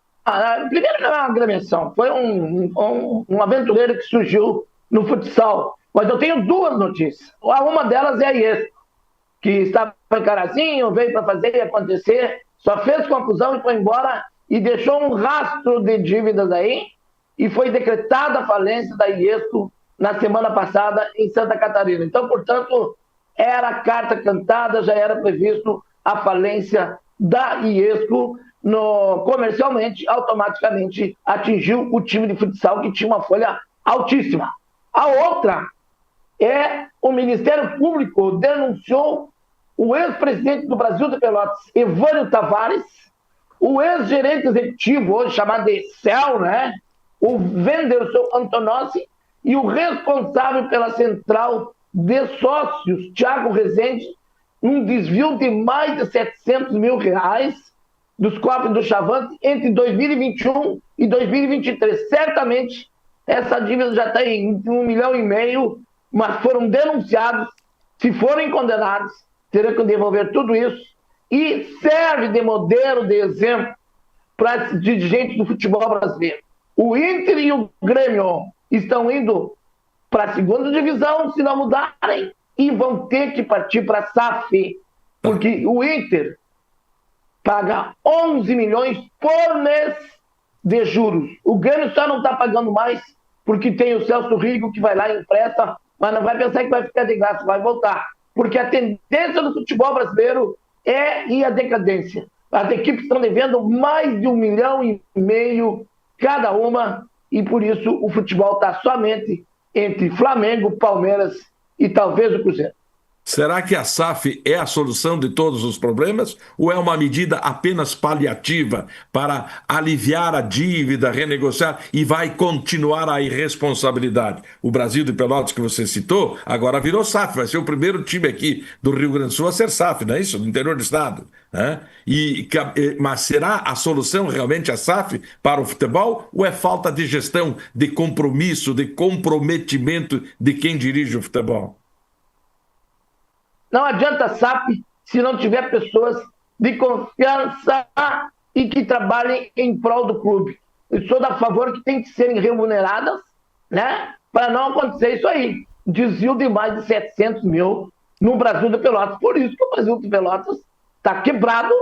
Primeiro não é uma agremiação, foi um aventureiro que surgiu no futsal. Mas eu tenho 2 notícias. Uma delas é a IESCO, que estava em Carazinho, veio para fazer e acontecer, só fez confusão e foi embora e deixou um rastro de dívidas aí, e foi decretada a falência da IESCO na semana passada em Santa Catarina. Então, portanto, era carta cantada, já era previsto a falência da IESCO. Comercialmente, automaticamente atingiu o time de futsal, que tinha uma folha altíssima. A outra é o Ministério Público denunciou o ex-presidente do Brasil de Pelotas, Evânio Tavares, o ex-gerente executivo, hoje chamado de CEL, né? O Wenderson Antonossi, e o responsável pela central de sócios, Thiago Rezende, um desvio de mais de R$700 mil dos cofres do Chavante entre 2021 e 2023. Certamente, essa dívida já está em R$1,5 milhão, mas foram denunciados. Se forem condenados, terão que devolver tudo isso, e serve de modelo, de exemplo, para esses dirigentes do futebol brasileiro. O Inter e o Grêmio estão indo para a segunda divisão, se não mudarem, e vão ter que partir para a SAF, porque o Inter paga 11 milhões por mês de juros. O Grêmio só não está pagando mais porque tem o Celso Rigo que vai lá e empresta, mas não vai pensar que vai ficar de graça, vai voltar. Porque a tendência do futebol brasileiro é ir à decadência. As equipes estão devendo mais de R$1,5 milhão cada uma, e por isso o futebol está somente entre Flamengo, Palmeiras e talvez o Cruzeiro. Será que a SAF é a solução de todos os problemas ou é uma medida apenas paliativa para aliviar a dívida, renegociar e vai continuar a irresponsabilidade? O Brasil de Pelotas que você citou agora virou SAF, vai ser o primeiro time aqui do Rio Grande do Sul a ser SAF, não é isso? No interior do estado. Né? Mas será a solução realmente a SAF para o futebol ou é falta de gestão, de compromisso, de comprometimento de quem dirige o futebol? Não adianta SAF se não tiver pessoas de confiança e que trabalhem em prol do clube. Eu sou a favor que tem que serem remuneradas, né? Para não acontecer isso aí. Desvio de mais de 700 mil no Brasil de Pelotas. Por isso que o Brasil de Pelotas está quebrado,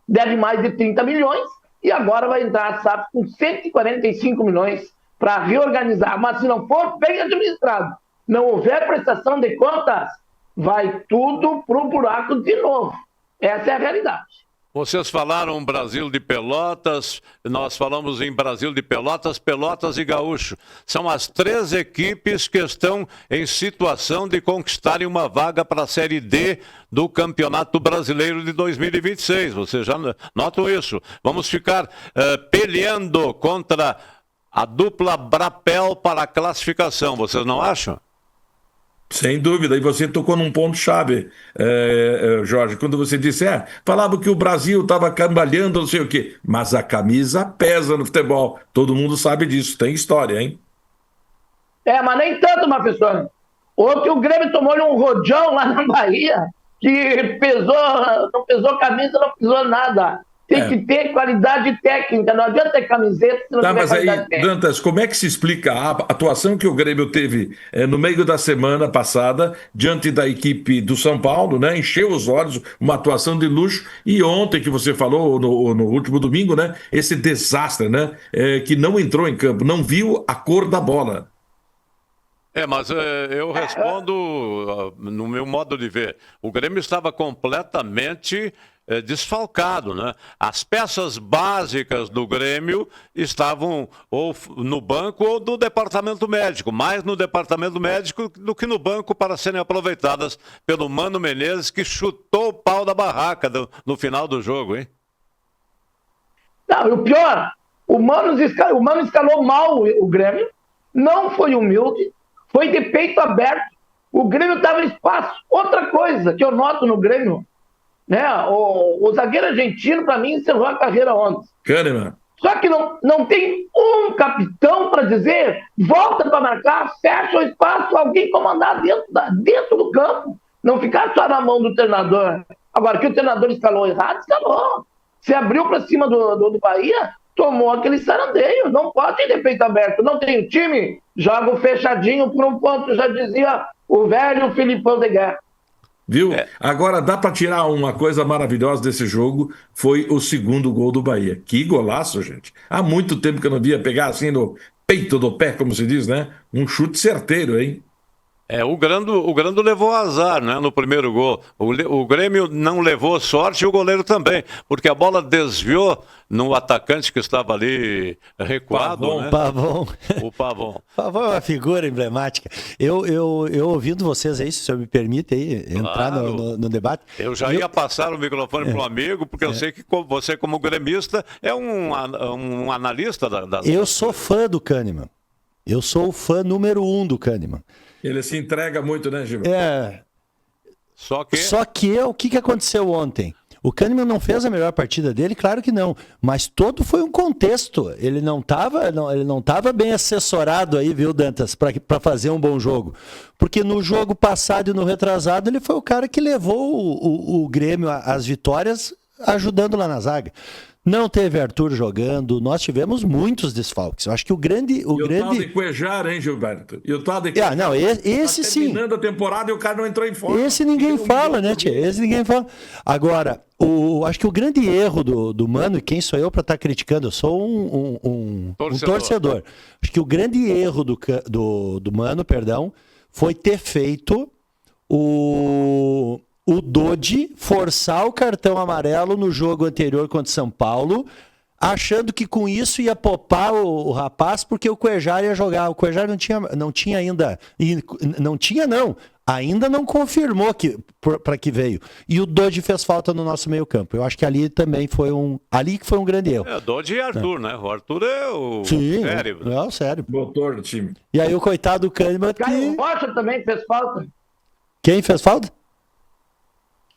deve mais de 30 milhões e agora vai entrar a SAF com 145 milhões para reorganizar. Mas se não for bem administrado, não houver prestação de contas, vai tudo pro buraco de novo. Essa é a realidade. Vocês falaram Brasil de Pelotas, nós falamos em Brasil de Pelotas, Pelotas e Gaúcho. São as 3 equipes que estão em situação de conquistarem uma vaga para a Série D do Campeonato Brasileiro de 2026. Vocês já notam isso? Vamos ficar peleando contra a dupla Brapel para a classificação. Vocês não acham? Sem dúvida, e você tocou num ponto-chave, Jorge, quando você disse, falava que o Brasil estava cambalhando, não sei o quê, mas a camisa pesa no futebol, todo mundo sabe disso, tem história, hein? Mas nem tanto, professor. Ontem o Grêmio tomou-lhe um rojão lá na Bahia, que não pesou camisa, não pesou nada. Tem que ter qualidade técnica, não adianta ter camiseta se não tiver qualidade técnica. Dantas, como é que se explica a atuação que o Grêmio teve no meio da semana passada, diante da equipe do São Paulo, né? Encheu os olhos, uma atuação de luxo, e ontem que você falou, no último domingo, né? Esse desastre, né? Que não entrou em campo, não viu a cor da bola. Mas eu respondo no meu modo de ver. O Grêmio estava completamente desfalcado, né? As peças básicas do Grêmio estavam ou no banco ou no departamento médico, mais no departamento médico do que no banco para serem aproveitadas pelo Mano Menezes, que chutou o pau da barraca no final do jogo, hein? Não, e o pior, o Mano escalou mal o Grêmio, não foi humilde, foi de peito aberto, o Grêmio estava em espaço. Outra coisa que eu noto no Grêmio, né? O zagueiro argentino, para mim, encerrou a carreira ontem. Kahneman. Só que não tem um capitão para dizer, volta para marcar, fecha o espaço, alguém comandar dentro do campo. Não ficar só na mão do treinador. Agora, que o treinador escalou errado, escalou. Se abriu para cima do Bahia, tomou aquele sarandeio. Não pode ir de peito aberto. Não tem time, joga fechadinho por um ponto, já dizia o velho Filipão de Guerra. Viu? Agora dá para tirar uma coisa maravilhosa desse jogo, foi o segundo gol do Bahia. Que golaço, gente. Há muito tempo que eu não via pegar assim no peito do pé, como se diz, né? Um chute certeiro, hein? O Grando levou azar, né, no primeiro gol. O Grêmio não levou sorte e o goleiro também, porque a bola desviou no atacante que estava ali recuado. Pavon, né? Pavon. O Pavon. Pavon é uma figura emblemática. Eu ouvindo vocês aí, se o senhor me permite aí, entrar no debate. Eu já ia passar o microfone para um amigo, porque eu sei que você, como gremista, é um analista da... Eu sou fã do Kahneman. Eu sou o fã número 1 do Kahneman. Ele se entrega muito, né, Gil? Só que o que aconteceu ontem? O Kahneman não fez a melhor partida dele? Claro que não. Mas todo foi um contexto. Ele não estava bem assessorado aí, viu, Dantas, para fazer um bom jogo. Porque no jogo passado e no retrasado, ele foi o cara que levou o Grêmio às vitórias, ajudando lá na zaga. Não teve Arthur jogando, nós tivemos muitos desfalques. Eu acho que o grande... O tal de Cuejar, hein, Gilberto? E o tal de Cuejar, não, esse sim. Terminando a temporada e o cara não entrou em forma. Esse ninguém fala, né, tia? Esse ninguém fala. Agora, acho que o grande erro do Mano, e quem sou eu para estar criticando? Eu sou um torcedor. Acho que o grande erro do Mano, foi ter feito o Dodi forçar o cartão amarelo no jogo anterior contra o São Paulo, achando que com isso ia poupar o rapaz, porque o Cuejar ia jogar. O Cuejar não tinha ainda. Ainda não confirmou para que veio. E o Dodge fez falta no nosso meio-campo. Eu acho que ali também foi um grande erro. Dodge e Arthur, né? O Arthur é o cérebro. É o cérebro. Motor do time. E aí o coitado do Kahneman. Caio Rocha também fez falta. Quem fez falta?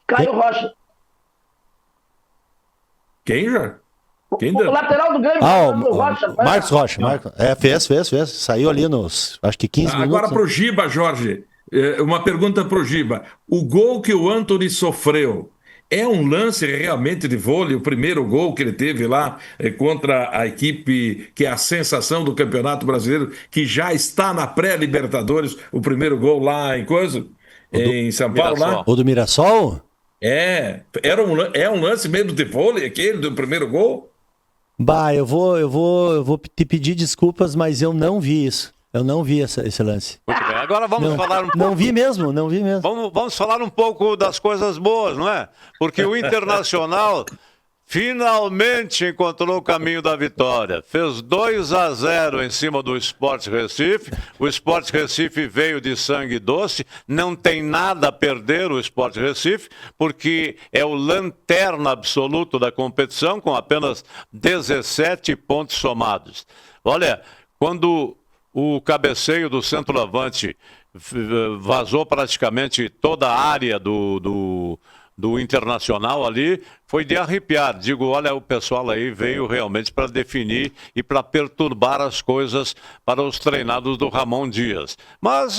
Caio Rocha. Quem já? O lateral do Grêmio. Marcos Rocha. Fez. Saiu ali nos, acho que 15 minutos. Agora pro Giba, Jorge. Uma pergunta pro Giba. O gol que o Antony sofreu é um lance realmente de vôlei? O primeiro gol que ele teve lá contra a equipe que é a sensação do Campeonato Brasileiro, que já está na pré-Libertadores, o primeiro gol lá em São Paulo, lá? O do Mirassol? É um lance mesmo de vôlei, aquele do primeiro gol? Bah, eu vou te pedir desculpas, mas eu não vi isso. Eu não vi esse lance. Muito bem, agora vamos falar um pouco... Não vi mesmo. Vamos falar um pouco das coisas boas, não é? Porque o Internacional finalmente encontrou o caminho da vitória. Fez 2-0 em cima do Sport Recife. O Sport Recife veio de sangue doce. Não tem nada a perder o Sport Recife, porque é o lanterna absoluto da competição, com apenas 17 pontos somados. Olha, quando o cabeceio do centroavante vazou praticamente toda a área do Internacional ali, foi de arrepiar. Digo, olha, o pessoal aí veio realmente para definir e para perturbar as coisas para os treinados do Ramon Dias. Mas,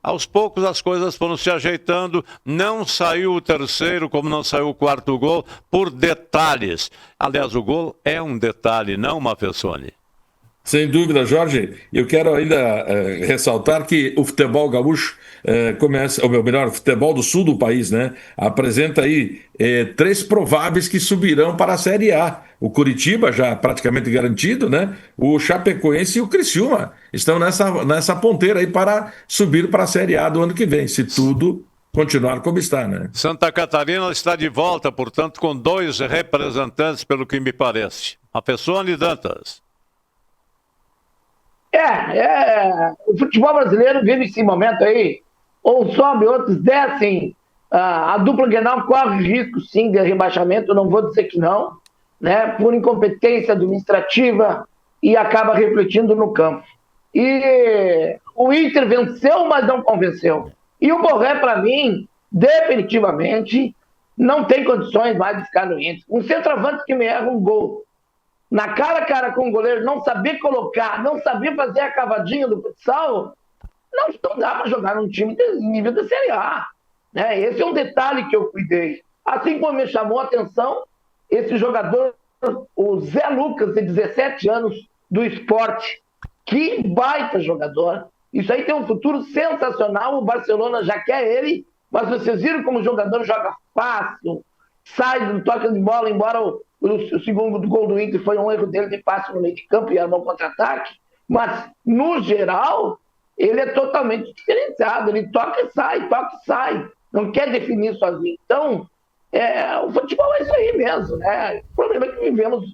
aos poucos, as coisas foram se ajeitando. Não saiu o terceiro, como não saiu o quarto gol, por detalhes. Aliás, o gol é um detalhe, não uma Fessoni. Sem dúvida, Jorge. Eu quero ainda ressaltar que o futebol gaúcho começa, ou melhor, o futebol do sul do país, né? Apresenta aí 3 prováveis que subirão para a Série A. O Curitiba, já praticamente garantido, né? O Chapecoense e o Criciúma estão nessa ponteira aí para subir para a Série A do ano que vem, se tudo continuar como está, né? Santa Catarina está de volta, portanto, com 2 representantes, pelo que me parece. A Fessoni Dantas. O futebol brasileiro vive esse momento aí, ou sobe, outros descem. A dupla Grenal corre risco, sim, de rebaixamento, não vou dizer que não, né, por incompetência administrativa, e acaba refletindo no campo. E o Inter venceu, mas não convenceu. E o Borré, para mim, definitivamente, não tem condições mais de ficar no Inter. Um centroavante que me erra um gol na cara a cara com o goleiro, não saber colocar, não saber fazer a cavadinha do futsal, não dá para jogar num time de nível da Série A. Né? Esse é um detalhe que eu cuidei. Assim como me chamou a atenção, esse jogador, o Zé Lucas, de 17 anos, do Sport, que baita jogador. Isso aí tem um futuro sensacional, o Barcelona já quer ele, mas vocês viram como o jogador joga fácil, sai do toque de bola, embora o segundo gol do Inter foi um erro dele de passe no meio de campo e era um contra-ataque, mas, no geral, ele é totalmente diferenciado, ele toca e sai, não quer definir sozinho. Então, o futebol é isso aí mesmo, né? O problema é que vivemos,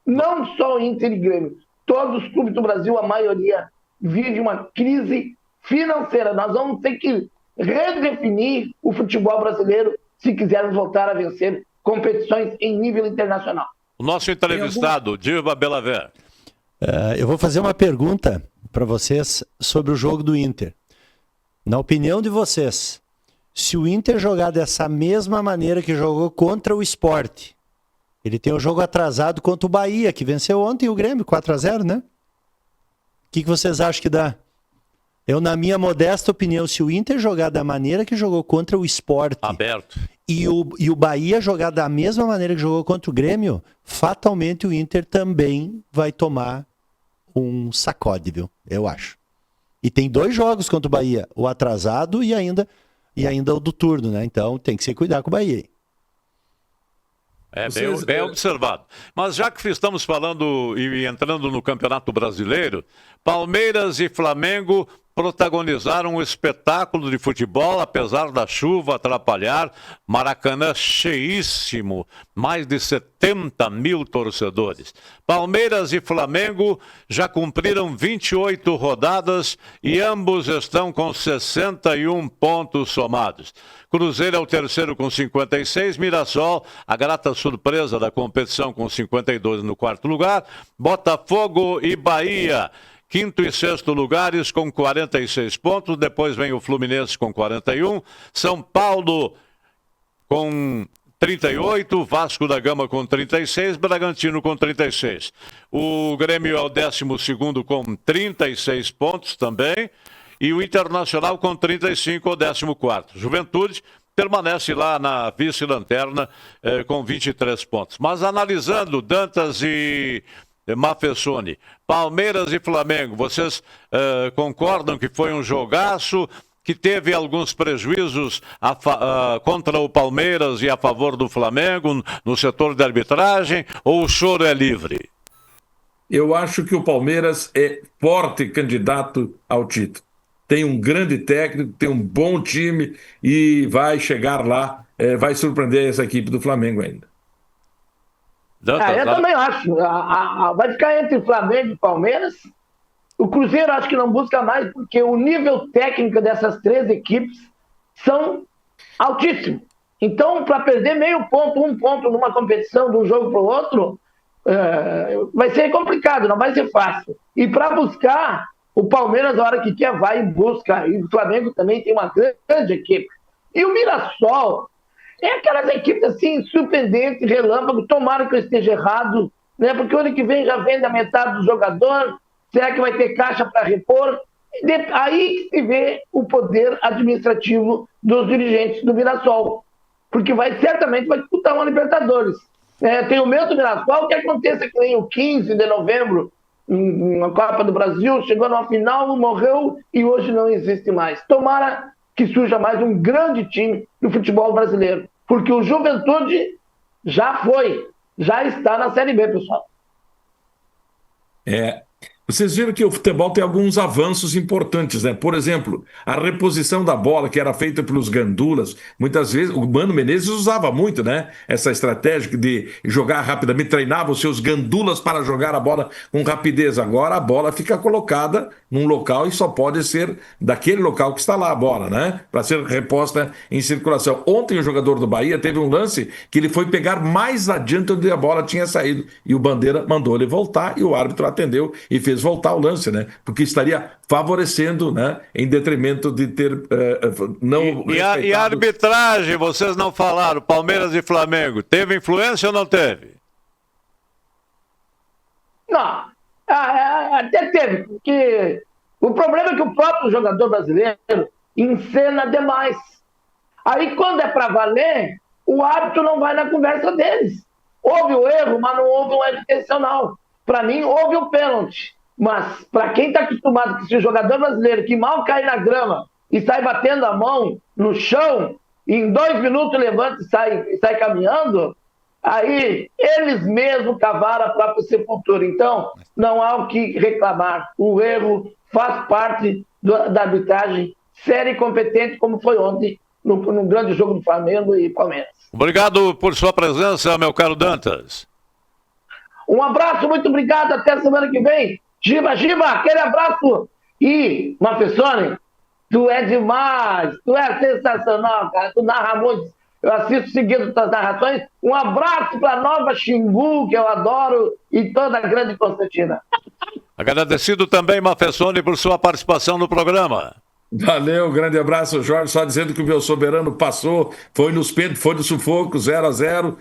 não só Inter e Grêmio, todos os clubes do Brasil, a maioria, vive uma crise financeira. Nós vamos ter que redefinir o futebol brasileiro se quisermos voltar a vencer competições em nível internacional. O nosso entrevistado, Giba Belaver. Eu vou fazer uma pergunta para vocês sobre o jogo do Inter. Na opinião de vocês, se o Inter jogar dessa mesma maneira que jogou contra o Sport, ele tem o jogo atrasado contra o Bahia, que venceu ontem o Grêmio, 4-0, né? O que vocês acham que dá? Eu, na minha modesta opinião, se o Inter jogar da maneira que jogou contra o Sport... Aberto. E o Bahia jogar da mesma maneira que jogou contra o Grêmio, fatalmente o Inter também vai tomar um sacode, viu? Eu acho. E tem 2 jogos contra o Bahia, o atrasado e ainda o do turno, né? Então tem que se cuidar com o Bahia. Bem observado. Mas já que estamos falando e entrando no Campeonato Brasileiro, Palmeiras e Flamengo protagonizaram um espetáculo de futebol, apesar da chuva atrapalhar. Maracanã cheíssimo, mais de 70 mil torcedores. Palmeiras e Flamengo já cumpriram 28 rodadas e ambos estão com 61 pontos somados. Cruzeiro é o terceiro com 56, Mirassol, a grata surpresa da competição, com 52 no quarto lugar. Botafogo e Bahia, quinto e sexto lugares com 46 pontos, depois vem o Fluminense com 41, São Paulo com 38, Vasco da Gama com 36, Bragantino com 36. O Grêmio é o 12º com 36 pontos também, e o Internacional com 35, o 14º. Juventude permanece lá na vice-lanterna com 23 pontos. Mas analisando Dantas e Mafessoni, Palmeiras e Flamengo, vocês concordam que foi um jogaço, que teve alguns prejuízos contra o Palmeiras e a favor do Flamengo no setor de arbitragem, ou o choro é livre? Eu acho que o Palmeiras é forte candidato ao título. Tem um grande técnico, tem um bom time e vai chegar lá, vai surpreender essa equipe do Flamengo ainda. Eu também acho. Vai ficar entre Flamengo e Palmeiras. O Cruzeiro acho que não busca mais, porque o nível técnico dessas três equipes são altíssimos. Então, para perder meio ponto, um ponto numa competição, de um jogo para o outro, vai ser complicado, não vai ser fácil. E para buscar, o Palmeiras, a hora que quer, vai e busca. E o Flamengo também tem uma grande equipe. E o Mirassol é aquelas equipes assim, surpreendentes, relâmpago. Tomara que eu esteja errado, né? Porque o ano que vem já vende a metade do jogador. Será que vai ter caixa para repor? Aí que se vê o poder administrativo dos dirigentes do Mirassol. Porque certamente vai disputar uma Libertadores. Tem o medo do Mirassol que aconteça que nem o 15 de novembro, na Copa do Brasil, chegou numa final, morreu e hoje não existe mais. Tomara que surja mais um grande time do futebol brasileiro, porque o Juventude já está na Série B, pessoal. Vocês viram que o futebol tem alguns avanços importantes, né? Por exemplo, a reposição da bola, que era feita pelos gandulas, muitas vezes, o Mano Menezes usava muito, né? Essa estratégia de jogar rapidamente, treinava os seus gandulas para jogar a bola com rapidez. Agora a bola fica colocada num local e só pode ser daquele local que está lá a bola, né? Para ser reposta em circulação. Ontem o jogador do Bahia teve um lance que ele foi pegar mais adiante onde a bola tinha saído e o Bandeira mandou ele voltar e o árbitro atendeu e fez voltar o lance, né? Porque estaria favorecendo, né? Em detrimento de ter não respeitado... E a arbitragem, vocês não falaram, Palmeiras e Flamengo, teve influência ou não teve? Não, até teve, porque o problema é que o próprio jogador brasileiro encena demais. Aí quando é para valer, o árbitro não vai na conversa deles. Houve o erro, mas não houve um erro intencional. Para mim, houve o pênalti. Mas, para quem está acostumado com esse jogador brasileiro que mal cai na grama e sai batendo a mão no chão, e em 2 minutos levanta e sai caminhando, aí eles mesmos cavaram a própria sepultura. Então, não há o que reclamar. O erro faz parte da arbitragem séria e competente, como foi ontem no grande jogo do Flamengo e Palmeiras. Obrigado por sua presença, meu caro Dantas. Um abraço, muito obrigado. Até semana que vem. Giba, aquele abraço. E, Mafessoni, tu é demais, tu é sensacional, cara. Tu narra muito. Eu assisto seguindo tuas narrações. Um abraço para Nova Xingu, que eu adoro, e toda a grande Constantina. Agradecido também, Mafessoni, por sua participação no programa. Valeu, grande abraço, Jorge. Só dizendo que o meu soberano passou, foi nos pênaltis, foi no sufoco, 0-0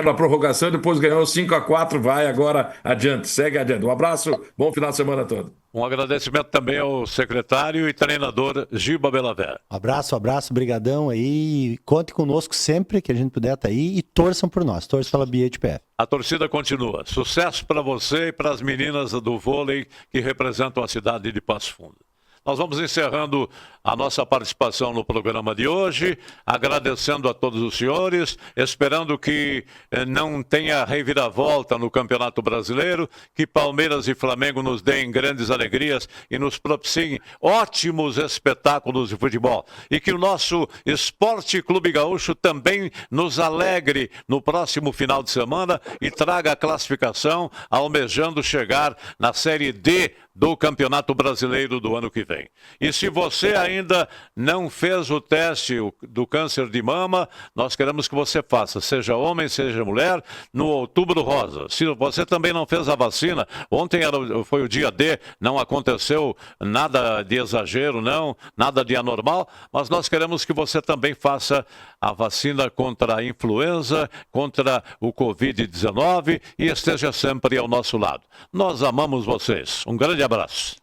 na prorrogação, depois ganhou 5-4, vai agora adiante, segue adiante. Um abraço, bom final de semana todo. Um agradecimento também ao secretário e treinador Giba Belaver. Abraço, brigadão aí. Conte conosco sempre que a gente puder estar aí e torçam por nós, torçam pela BHPF. A torcida continua. Sucesso para você e para as meninas do vôlei que representam a cidade de Passo Fundo. Nós vamos encerrando a nossa participação no programa de hoje, agradecendo a todos os senhores, esperando que não tenha reviravolta no Campeonato Brasileiro, que Palmeiras e Flamengo nos deem grandes alegrias e nos propiciem ótimos espetáculos de futebol. E que o nosso Esporte Clube Gaúcho também nos alegre no próximo final de semana e traga a classificação, almejando chegar na Série D do Campeonato Brasileiro do ano que vem. E se você ainda não fez o teste do câncer de mama, nós queremos que você faça, seja homem, seja mulher, no Outubro Rosa. Se você também não fez a vacina, ontem foi o dia D, não aconteceu nada de exagero, não, nada de anormal, mas nós queremos que você também faça a vacina contra a influenza, contra o Covid-19 e esteja sempre ao nosso lado. Nós amamos vocês. Um grande abraço.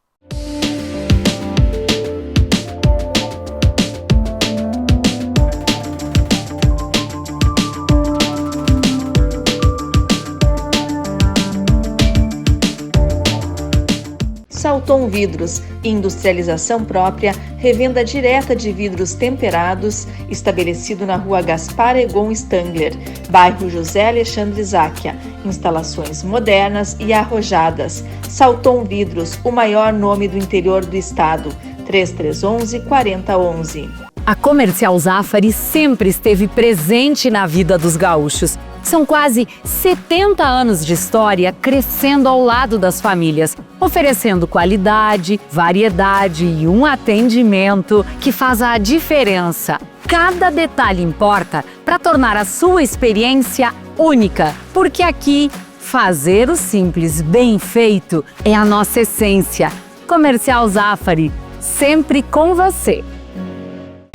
Salton Vidros, industrialização própria, revenda direta de vidros temperados, estabelecido na rua Gaspar Egon Stangler, bairro José Alexandre Záquia. Instalações modernas e arrojadas. Salton Vidros, o maior nome do interior do estado. 3311-4011. A Comercial Zafari sempre esteve presente na vida dos gaúchos. São quase 70 anos de história crescendo ao lado das famílias, oferecendo qualidade, variedade e um atendimento que faz a diferença. Cada detalhe importa para tornar a sua experiência única, porque aqui, fazer o simples bem feito é a nossa essência. Comercial Zafari, sempre com você.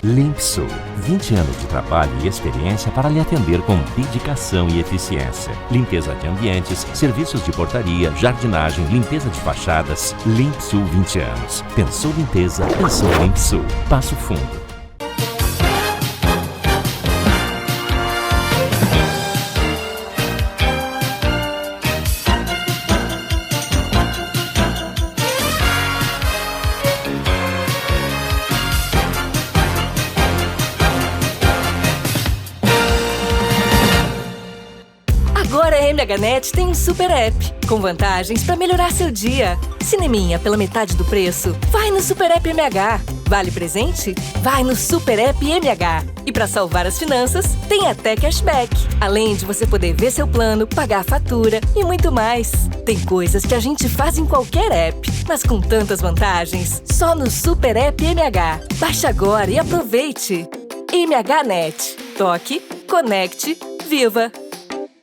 Limpsul, 20 anos de trabalho e experiência para lhe atender com dedicação e eficiência. Limpeza de ambientes, serviços de portaria, jardinagem, limpeza de fachadas. Limpsul 20 anos. Pensou limpeza, pensou Limpsul. Passo Fundo. Agora a MHNet tem um super app, com vantagens para melhorar seu dia. Cineminha pela metade do preço? Vai no Super App MH. Vale presente? Vai no Super App MH. E para salvar as finanças, tem até cashback. Além de você poder ver seu plano, pagar a fatura e muito mais. Tem coisas que a gente faz em qualquer app, mas com tantas vantagens, só no Super App MH. Baixe agora e aproveite. MHNet. Toque, conecte, viva!